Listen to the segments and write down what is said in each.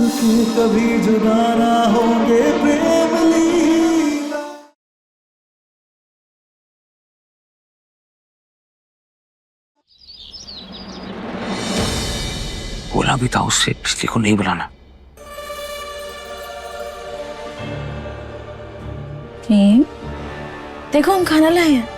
मिलके कभी जुदा ना होंगे प्रेम लीला। बोला भी था उससे बिजली को नहीं बुलाना। देखो हम खाना लाए हैं।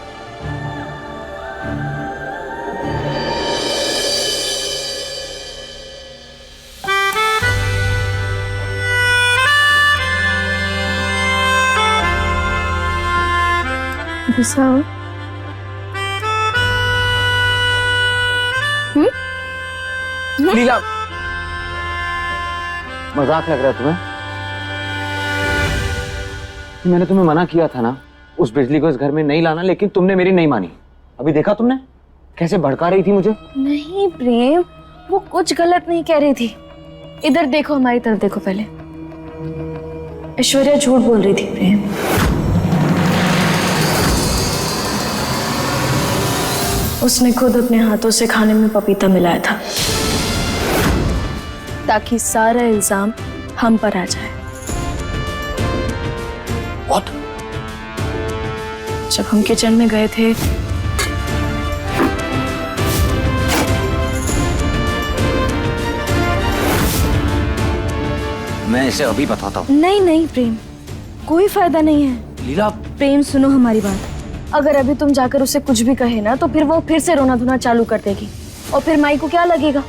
गुस्सा लीला, मजाक लग रहा है तुम्हें? मैंने तुम्हें मना किया था ना उस बिजली को इस घर में नहीं लाना, लेकिन तुमने मेरी नहीं मानी। अभी देखा तुमने कैसे भड़का रही थी मुझे। नहीं प्रेम, वो कुछ गलत नहीं कह रही थी। इधर देखो, हमारी तरफ देखो पहले। ऐश्वर्या झूठ बोल रही थी प्रेम। उसने खुद अपने हाथों से खाने में पपीता मिलाया था ताकि सारा इल्जाम हम पर आ जाए। What? जब हम किचन में गए थे मैं इसे अभी बताता हूँ। नहीं नहीं प्रेम, कोई फायदा नहीं है। लीला, प्रेम सुनो हमारी बात। अगर अभी तुम जाकर उसे कुछ भी कहे ना तो फिर वो फिर से रोना धोना चालू कर देगी और फिर माई को क्या लगेगा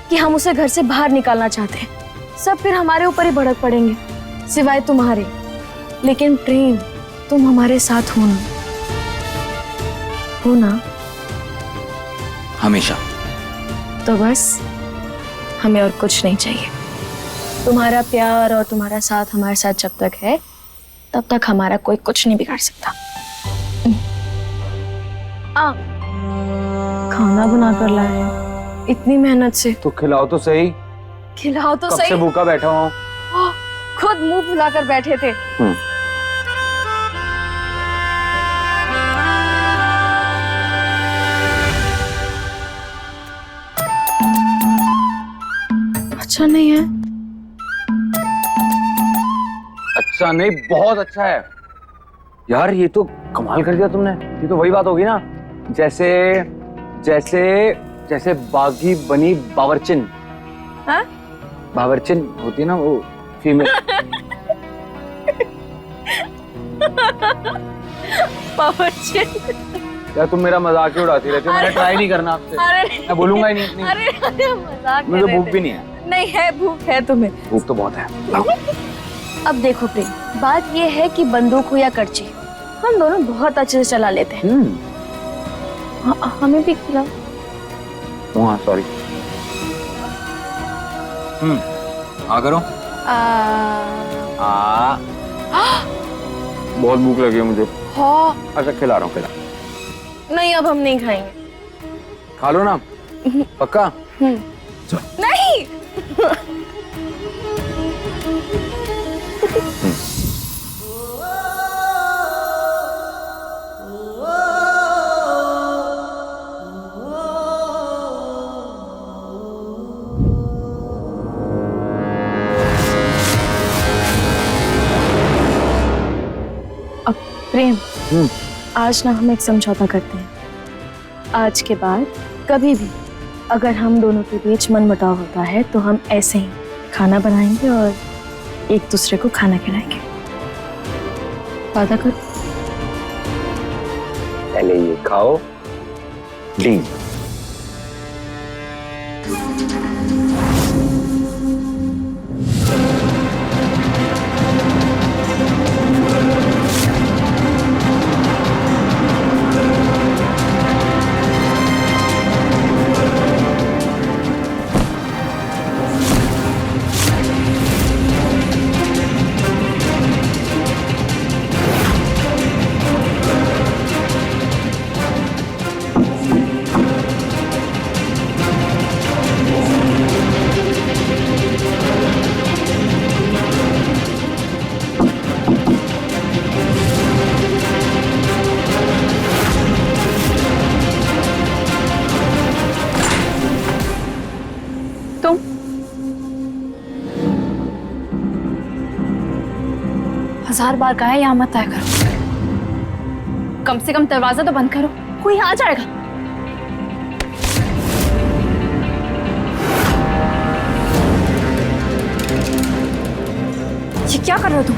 कि हम उसे घर से बाहर निकालना चाहते हैं। सब फिर हमारे ऊपर ही भड़क पड़ेंगे, सिवाय तुम्हारे। लेकिन प्रेम, तुम हमारे साथ हो ना, हो ना? हमेशा। तो बस हमें और कुछ नहीं चाहिए। तुम्हारा प्यार और तुम्हारा साथ हमारे साथ जब तक है तब तक हमारा कोई कुछ नहीं बिगाड़ सकता। खाना बना कर लाए इतनी मेहनत से, तो खिलाओ तो सही। खिलाओ तो कब सही। से भूखा बैठा हूँ। खुद मुंह फुलाकर बैठे थे। अच्छा नहीं है? अच्छा नहीं, बहुत अच्छा है यार। ये तो कमाल कर दिया तुमने। ये तो वही बात होगी ना, जैसे जैसे जैसे बागी बनी बावर्चिन। हाँ? बावर्चिन होती है ना वो फीमेल। बावर्चिन। यार तुम मेरा मजाक ही उड़ाती रहती हो। मैंने ट्राई नहीं करना आपसे। अरे मैं बोलूंगा ही नहीं इतनी। अरे मजाक कर मुझे रहे भूख थे। भी नहीं है। नहीं है, भूख है तुम्हें। भूख तो बहुत है। लाओ। अब देखो प्रेम, बात ये है कि बंदूक हो या करची, हम दोनों बहुत अच्छे से चला लेते हैं। हमें भी खिलाओ। हाँ सॉरी। हाँ करो। बहुत भूख लगी है मुझे। हाँ। अच्छा खिला रहा हूँ, खिला। नहीं, अब हम नहीं खाएंगे। खा लो ना, पक्का? नहीं। अब प्रेम, आज ना हम एक समझौता करते हैं। आज के बाद कभी भी अगर हम दोनों के बीच मनमुटाव होता है तो हम ऐसे ही खाना बनाएंगे और एक दूसरे को खाना खिलाएंगे। वादा करो। पहले ये खाओ। डील। 1000 बार कहा है यहाँ मत आया करो। कम से कम दरवाजा तो बंद करो, कोई आ जाएगा। ये क्या कर रहे हो तुम?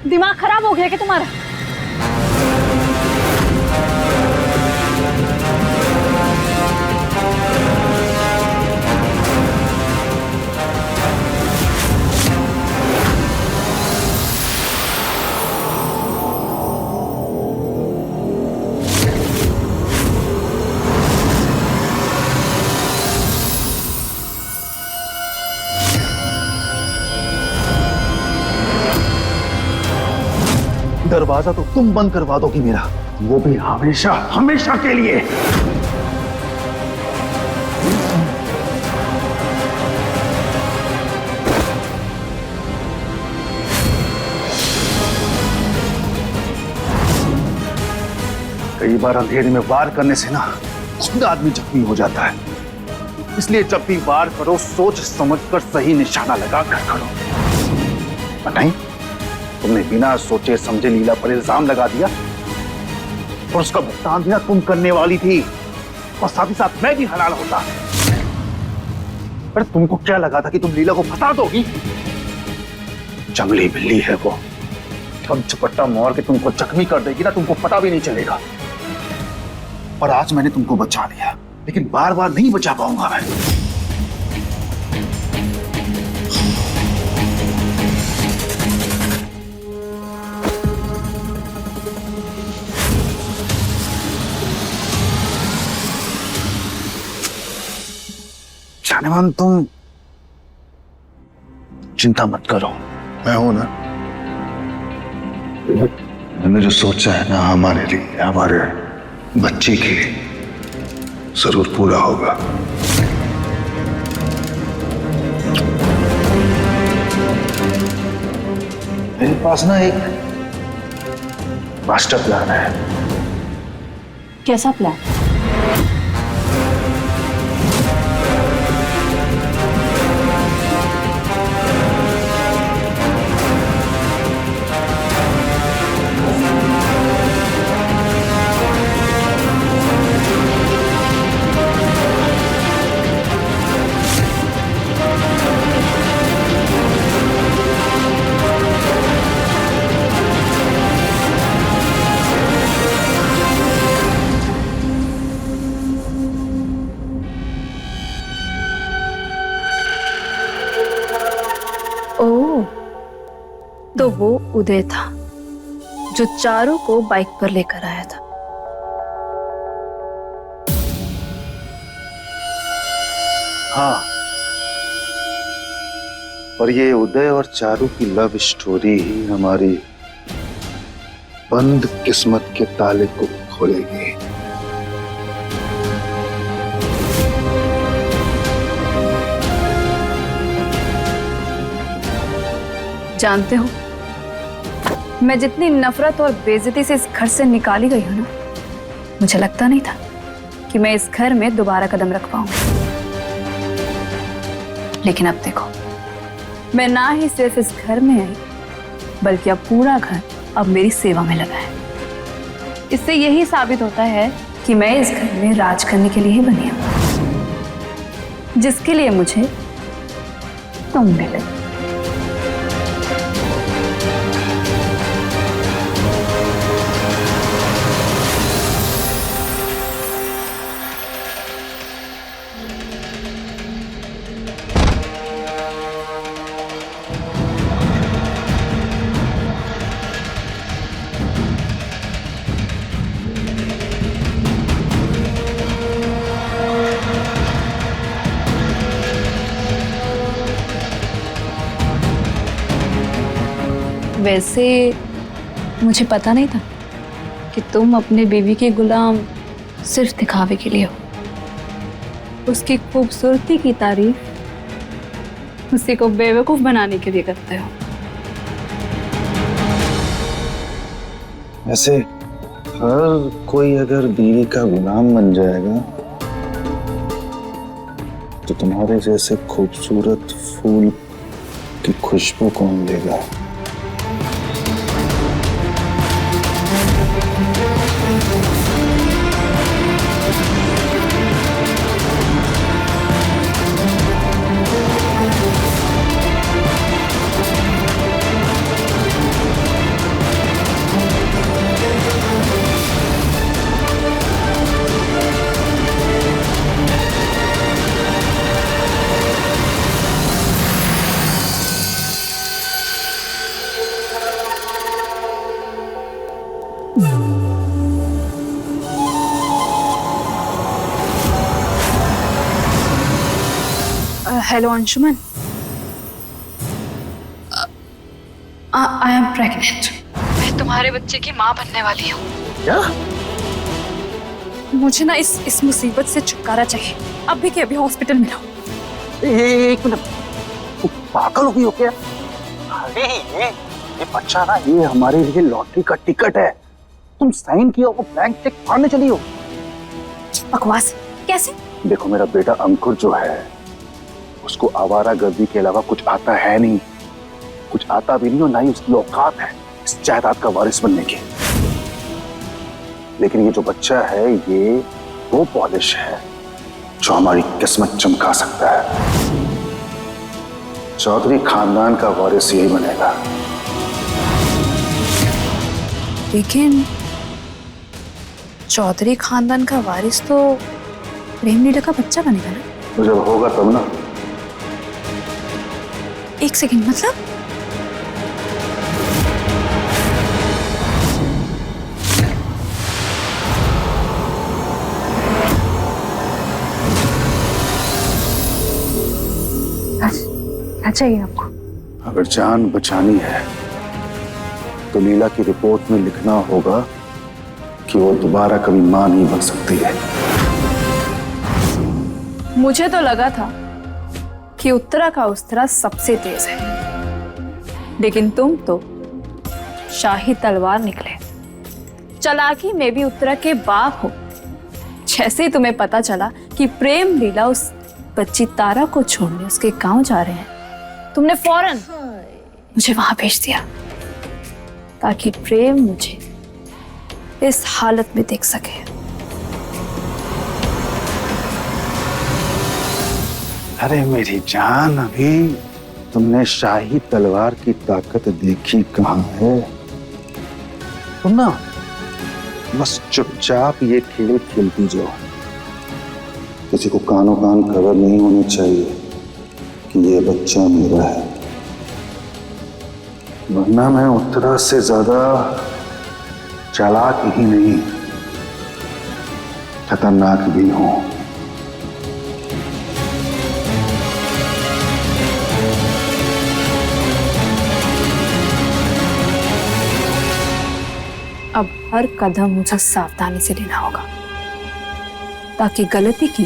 दिमाग खराब हो गया क्या तुम्हारा? दरवाजा तो तुम बंद करवा दोगी मेरा, वो भी हमेशा हमेशा के लिए। कई बार अंधेरे में वार करने से ना खुद आदमी जख्मी हो जाता है, इसलिए जब भी वार करो सोच समझकर सही निशाना लगा कर करो। नहीं, तुमने बिना सोचे समझे लीला पर इल्जाम लगा दिया और उसका भुगतान भी ना तुम करने वाली थी, और साथ ही साथ मैं भी हलाल होता। पर तुमको क्या लगा था कि तुम लीला को फंसा दोगी? जंगली बिल्ली है वो, हम झपट्टा मार के तुमको जख्मी कर देगी ना, तुमको पता भी नहीं चलेगा। और आज मैंने तुमको बचा लिया, लेकिन बार बार नहीं बचा पाऊंगा मैं। जानेमान, तुम चिंता मत करो, मैं हूं ना। मैंने जो सोचा है ना हमारे लिए, हमारे बच्चे के लिए, जरूर पूरा होगा। मेरे पास ना एक मास्टर प्लान है। कैसा प्लान? ओह, तो वो उदय था जो चारों को बाइक पर लेकर आया था। हाँ, और ये उदय और चारू की लव स्टोरी ही हमारी बंद किस्मत के ताले को खोलेगी। जानते हो, मैं जितनी नफरत और बेइज्जती से इस घर से निकाली गई हूं ना, मुझे लगता नहीं था कि मैं इस घर में दोबारा कदम रख पाऊंगी। लेकिन अब देखो, मैं ना ही सिर्फ इस घर में आई, बल्कि अब पूरा घर अब मेरी सेवा में लगा है। इससे यही साबित होता है कि मैं इस घर में राज करने के लिए ही बनी हूं, जिसके लिए मुझे तुम मिले। वैसे मुझे पता नहीं था कि तुम अपने बीवी के गुलाम सिर्फ दिखावे के लिए हो। उसकी खूबसूरती की तारीफ उसी को बेवकूफ बनाने के लिए करते हो। वैसे हर कोई अगर बीवी का गुलाम बन जाएगा तो तुम्हारे जैसे खूबसूरत फूल की खुशबू कौन लेगा? Hello Anshuman, I am pregnant. मैं तुम्हारे बच्चे की माँ बनने वाली हूँ। क्या? मुझे ना इस मुसीबत से छुटकारा चाहिए, अभी के अभी हॉस्पिटल में लाओ। एक मिनट, तू पागल हो गई हो क्या? अरे ये बच्चा ना, ये हमारे लिए लॉटरी का टिकट है। तुम साइन किया हो, ब्लैंक चेक फाड़ने चली हो। बकवास, कैसे? देखो, मेरा बेटा अंकुर जो है उसको आवारागर्दी के अलावा कुछ आता है नहीं, कुछ आता भी नहीं और ना ही उसकी औकात है इस जायदाद का वारिस बनने की। लेकिन ये जो बच्चा है, ये वो पॉलिश है जो हमारी किस्मत चमका सकता है। चौधरी खानदान का वारिस यही बनेगा। लेकिन चौधरी खानदान का वारिस तो प्रेम लीला का बच्चा बनेगा ना? तो जब होगा तब ना। एक सेकंड, मतलब? क्या चाहिए आपको? अगर जान बचानी है तो लीला की रिपोर्ट में लिखना होगा कि वो दोबारा कभी मां नहीं बन सकती है। मुझे तो लगा था कि उत्तरा का उस्तरा सबसे तेज है, लेकिन तुम तो शाही तलवार निकले। चालाकी में भी उत्तरा के बाप हो। जैसे ही तुम्हें पता चला कि प्रेम लीला उस बच्ची तारा को छोड़ने उसके गांव जा रहे हैं, तुमने फौरन मुझे वहां भेज दिया ताकि प्रेम मुझे इस हालत में देख सके। अरे मेरी जान, अभी तुमने शाही तलवार की ताकत देखी कहां है? तुम ना बस चुपचाप ये खेल खेलती जाओ। किसी को कानों कान खबर नहीं होनी चाहिए कि ये बच्चा मेरा है, वरना मैं उत्तरा से ज्यादा चालाक ही नहीं, खतरनाक भी हूं। अब हर कदम मुझे सावधानी से लेना होगा ताकि गलती की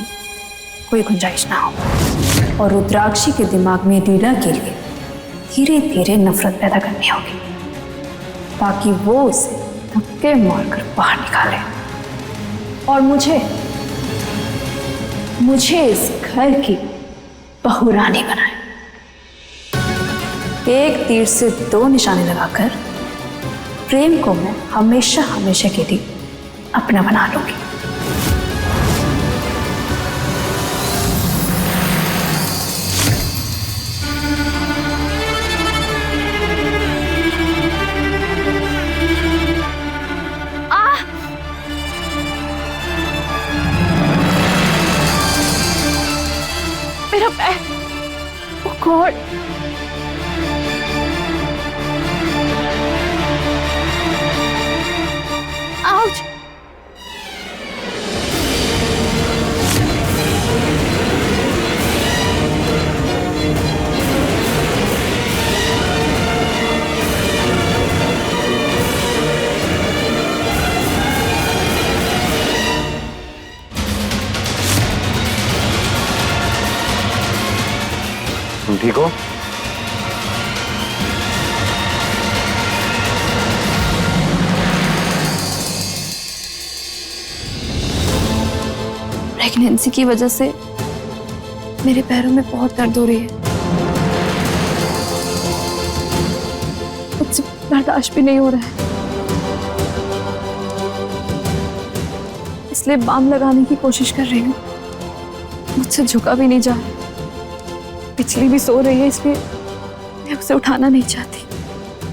कोई गुंजाइश ना हो। और रुद्राक्षी के दिमाग में लीला के लिए धीरे धीरे नफरत पैदा करनी होगी ताकि वो उसे धक्के मारकर बाहर निकाले और मुझे इस घर की बहुरानी बनाए। एक तीर से दो निशाने लगाकर प्रेम को मैं हमेशा हमेशा के लिए अपना बना लूंगी। मेरा पैर, ओह गॉड, आउच। तुम ठीक हो? प्रेगनेंसी की वजह से मेरे पैरों में बहुत दर्द हो रही है। मुझसे बर्दाश्त भी नहीं हो रहा है, इसलिए बाम लगाने की कोशिश कर रही हूँ। मुझसे झुका भी नहीं जा रहा। पिछली भी सो रही है, इसलिए मैं उसे उठाना नहीं चाहती।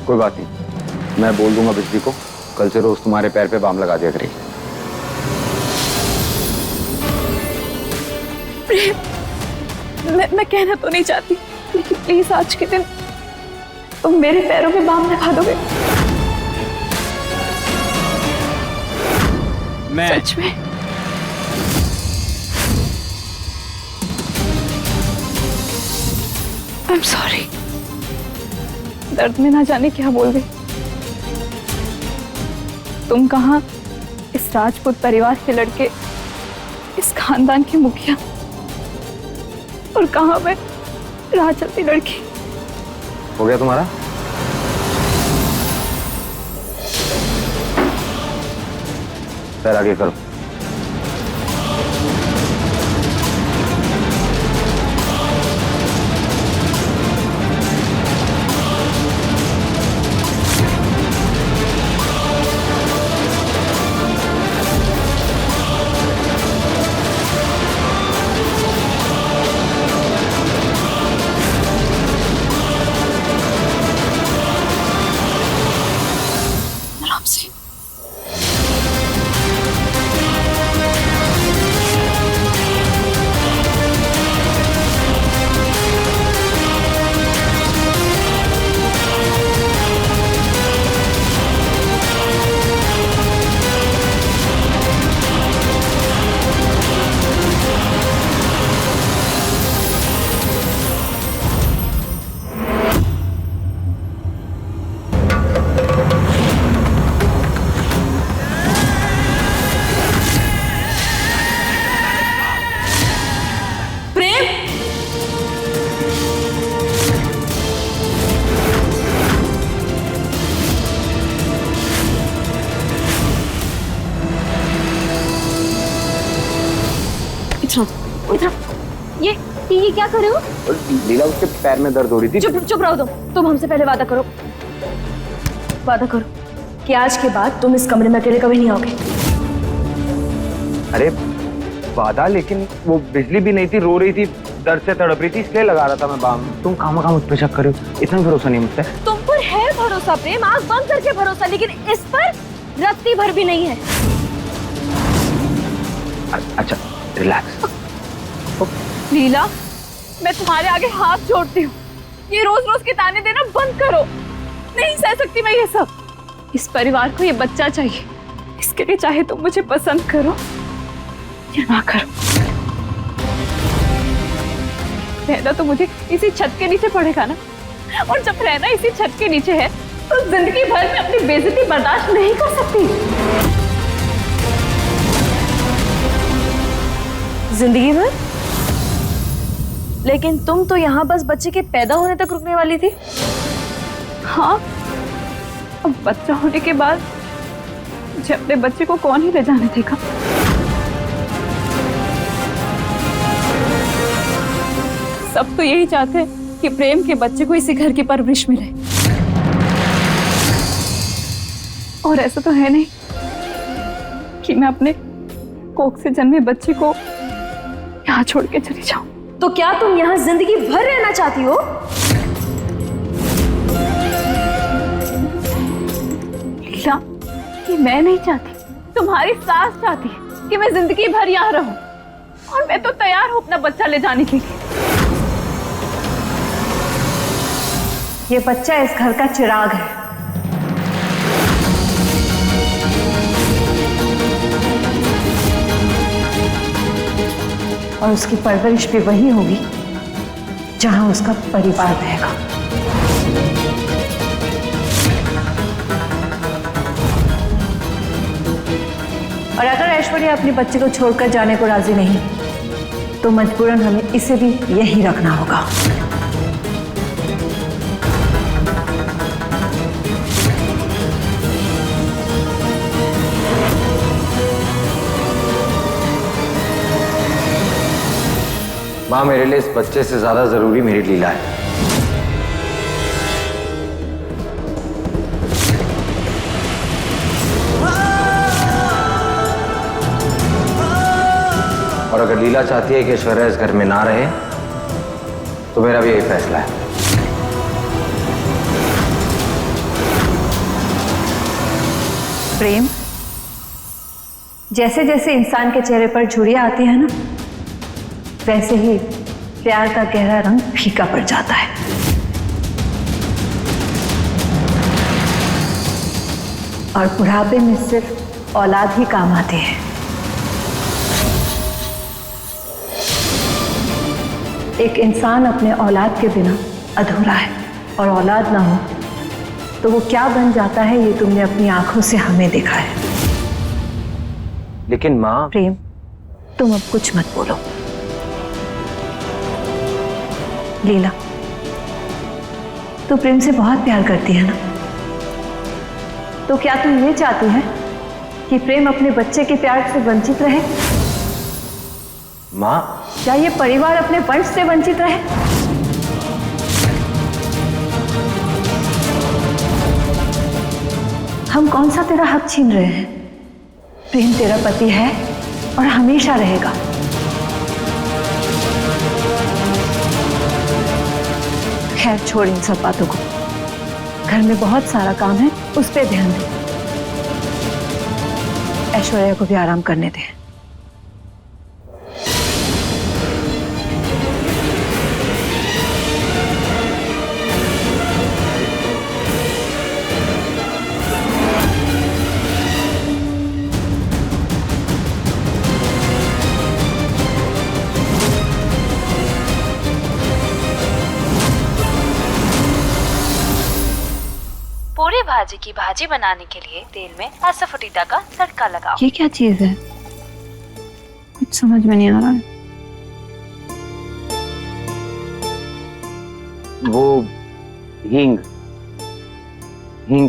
कोई बात नहीं, मैं बोल दूंगा बिजली को, कल से रोज तुम्हारे पैर पे बाम लगा दिया करेगी। प्रेम, मैं कहना तो नहीं चाहती, लेकिन प्लीज आज के दिन तुम मेरे पैरों में बाम लगा दोगे? मैं सच में? I am sorry. दर्द में ना जाने क्या बोल गई। तुम कहाँ इस राजपूत परिवार के लड़के, इस खानदान के मुखिया, और कहाँ मैं राह चलती लड़की। हो गया तुम्हारा? पैर आगे करो। आराम से। ये क्या कर रहे हो? लीला, उसके पैर में दर्द हो रही थी। चुप रहो तुम हमसे पहले वादा करो कि आज के बाद तुम इस कमरे में अकेले कभी नहीं आओगे। अरे वादा, लेकिन वो बिजली भी नहीं थी, रो रही थी, दर्द से तड़प रही थी, इसलिए लगा रहा था मैं बाम। तुम खामखा मुझ पे शक कर रहे हो, इतना भरोसा नहीं मुझसे। तुम पर है भरोसा प्रेम, आंख बंद करके भरोसा, लेकिन इस पर रत्ती भर भी नहीं है। अच्छा रिलैक्स। लीला, मैं तुम्हारे आगे हाथ जोड़ती हूँ, ये रोज रोज के ताने देना बंद करो। नहीं सह सकती मैं ये सब। इस परिवार को ये बच्चा चाहिए, इसके लिए चाहे तुम मुझे पसंद करो या ना करो, रहना तो मुझे इसी छत के नीचे पड़ेगा ना। और जब रहना इसी छत के नीचे है, तो जिंदगी भर में अपनी बेइज्जती बर्दाश्त नहीं कर सकती। जिंदगी भर? लेकिन तुम तो यहाँ बस बच्चे के पैदा होने तक रुकने वाली थी। हाँ, अब बच्चा होने के बाद मुझे अपने बच्चे को कौन ही ले जाने देगा। सब तो यही चाहते हैं कि प्रेम के बच्चे को इसी घर की परवरिश मिले, और ऐसा तो है नहीं कि मैं अपने कोख से जन्मे बच्चे को यहाँ छोड़ के चली जाऊं। तो क्या तुम यहाँ जिंदगी भर रहना चाहती हो? लीला, ये मैं नहीं चाहती, तुम्हारी सास चाहती है कि मैं जिंदगी भर यहाँ रहूं, और मैं तो तैयार हूं अपना बच्चा ले जाने के लिए। ये बच्चा इस घर का चिराग है, और उसकी परवरिश भी वही होगी जहां उसका परिवार रहेगा। और अगर ऐश्वर्या अपने बच्चे को छोड़कर जाने को राजी नहीं, तो मजबूरन हमें इसे भी यहीं रखना होगा। माँ, मेरे लिए इस बच्चे से ज्यादा जरूरी मेरी लीला है। और अगर लीला चाहती है कि ऐश्वर्या इस घर में ना रहे तो मेरा भी यही फैसला है। प्रेम, जैसे जैसे इंसान के चेहरे पर झुर्रियां आती है ना, वैसे ही प्यार का गहरा रंग फीका पड़ जाता है। और बुढ़ापे में सिर्फ औलाद ही काम आती है। एक इंसान अपने औलाद के बिना अधूरा है, और औलाद ना हो तो वो क्या बन जाता है, ये तुमने अपनी आंखों से हमें देखा है। लेकिन माँ। प्रेम, तुम अब कुछ मत बोलो। लीला, तू प्रेम से बहुत प्यार करती है ना, तो क्या तू ये चाहती है कि प्रेम अपने बच्चे के प्यार से वंचित रहे? माँ, क्या ये परिवार अपने वंश से वंचित रहे? हम कौन सा तेरा हक छीन रहे हैं? प्रेम तेरा पति है और हमेशा रहेगा। खैर छोड़ इन सब बातों को, घर में बहुत सारा काम है, उस पे ध्यान दे। ऐश्वर्या को भी आराम करने दे। पूरी भाजी की भाजी बनाने के लिए तेल में असाफोटिडा का तड़का लगाओ। ये क्या चीज है? कुछ समझ में नहीं आ रहा है। वो हींग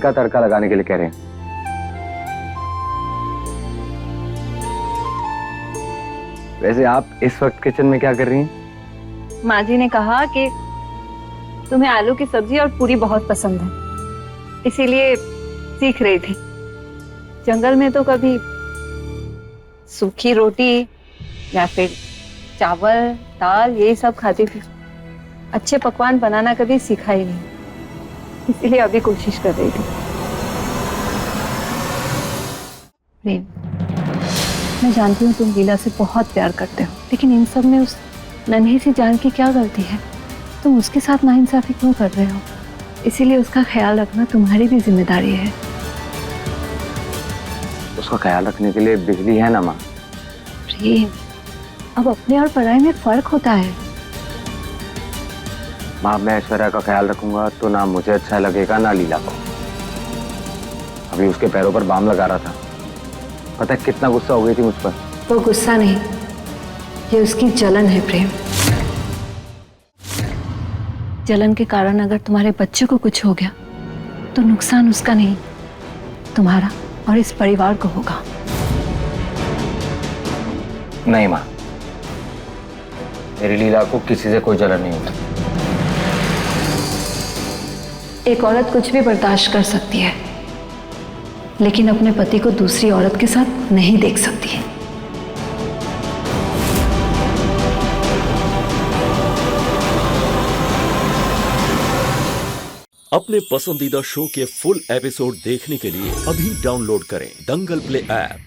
का तड़का लगाने के लिए कह रहे हैं। वैसे आप इस वक्त किचन में क्या कर रही हैं? माँ जी ने कहा कि तुम्हें आलू की सब्जी और पूरी बहुत पसंद है, इसीलिए सीख रही थी। जंगल में तो कभी सूखी रोटी या फिर चावल दाल यही सब खाती थी, अच्छे पकवान बनाना कभी सीखा ही नहीं, इसीलिए अभी कोशिश कर रही थी। प्रेम, मैं जानती हूँ तुम लीला से बहुत प्यार करते हो, लेकिन इन सब में उस नन्ही सी जान की क्या गलती है? तुम उसके साथ नाइंसाफी क्यों कर रहे हो? इसीलिए उसका ख्याल रखना तुम्हारी भी जिम्मेदारी है। उसका ख्याल रखने के लिए बिजली है ना माँ। प्रेम, अब अपने और पराये में फर्क होता है। माँ, मैं ऐश्वर्या का ख्याल रखूंगा तो ना मुझे अच्छा लगेगा ना लीला को। अभी उसके पैरों पर बाम लगा रहा था, पता है कितना गुस्सा हो गई थी मुझ पर। वो गुस्सा नहीं, ये उसकी जलन है प्रेम। जलन के कारण अगर तुम्हारे बच्चे को कुछ हो गया तो नुकसान उसका नहीं, तुम्हारा और इस परिवार को होगा। नहीं माँ, मेरी लीला को किसी से कोई जलन नहीं होती। एक औरत कुछ भी बर्दाश्त कर सकती है, लेकिन अपने पति को दूसरी औरत के साथ नहीं देख सकती है। अपने पसंदीदा शो के फुल एपिसोड देखने के लिए अभी डाउनलोड करें दंगल प्ले ऐप।